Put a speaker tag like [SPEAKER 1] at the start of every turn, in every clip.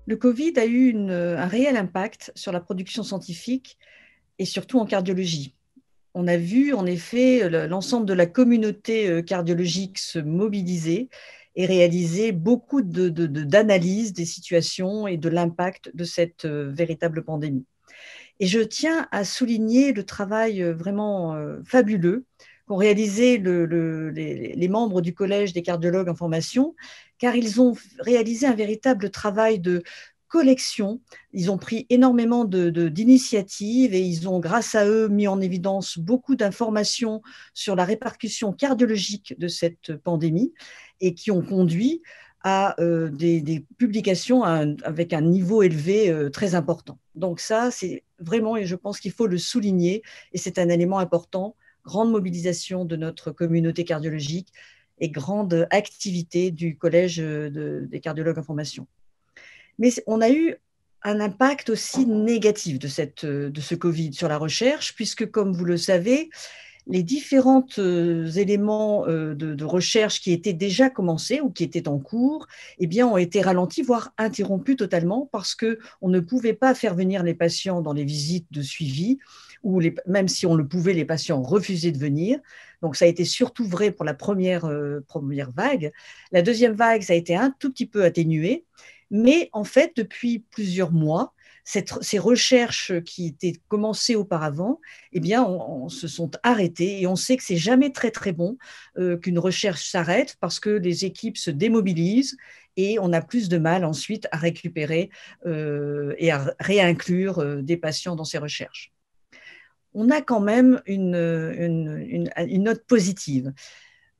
[SPEAKER 1] Le Covid a eu un réel impact sur la production scientifique et surtout en cardiologie. On a vu en effet l'ensemble de la communauté cardiologique se mobiliser et réaliser beaucoup d'analyses des situations et de l'impact de cette véritable pandémie. Et je tiens à souligner le travail vraiment fabuleux qu'ont réalisé les membres du Collège des cardiologues en formation, car ils ont réalisé un véritable travail de collection. Ils ont pris énormément d'initiatives et ils ont, grâce à eux, mis en évidence beaucoup d'informations sur la répercussion cardiologique de cette pandémie et qui ont conduit à des publications avec un niveau élevé très important. Donc ça, c'est vraiment, et je pense qu'il faut le souligner, et c'est un élément important, grande mobilisation de notre communauté cardiologique et grande activité du Collège des cardiologues en formation. Mais on a eu un impact aussi négatif de ce Covid sur la recherche, puisque comme vous le savez, les différents éléments de recherche qui étaient déjà commencés ou qui étaient en cours, eh bien, ont été ralentis, voire interrompus totalement, parce qu'on ne pouvait pas faire venir les patients dans les visites de suivi, ou même si on le pouvait, les patients refusaient de venir. Donc, ça a été surtout vrai pour la première vague. La deuxième vague, ça a été un tout petit peu atténué, mais en fait, depuis plusieurs mois, ces recherches qui étaient commencées auparavant, eh bien, on se sont arrêtées et on sait que c'est jamais très très bon qu'une recherche s'arrête parce que les équipes se démobilisent et on a plus de mal ensuite à récupérer et à réinclure des patients dans ces recherches. On a quand même une note positive.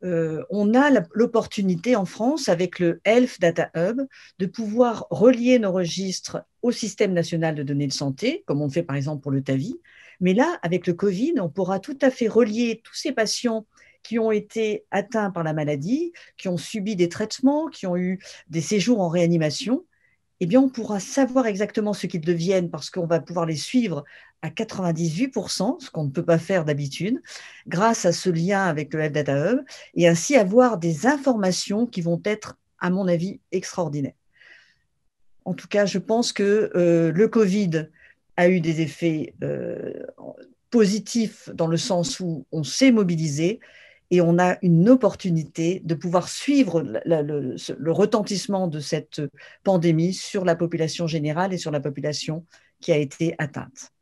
[SPEAKER 1] On a l'opportunité en France, avec le Health Data Hub, de pouvoir relier nos registres au système national de données de santé, comme on le fait par exemple pour le TAVI. Mais là, avec le Covid, on pourra tout à fait relier tous ces patients qui ont été atteints par la maladie, qui ont subi des traitements, qui ont eu des séjours en réanimation. Eh bien, on pourra savoir exactement ce qu'ils deviennent parce qu'on va pouvoir les suivre à 98%, ce qu'on ne peut pas faire d'habitude, grâce à ce lien avec le Health Data Hub, et ainsi avoir des informations qui vont être, à mon avis, extraordinaires. En tout cas, je pense que le Covid a eu des effets positifs dans le sens où on s'est mobilisé et on a une opportunité de pouvoir suivre le retentissement de cette pandémie sur la population générale et sur la population qui a été atteinte.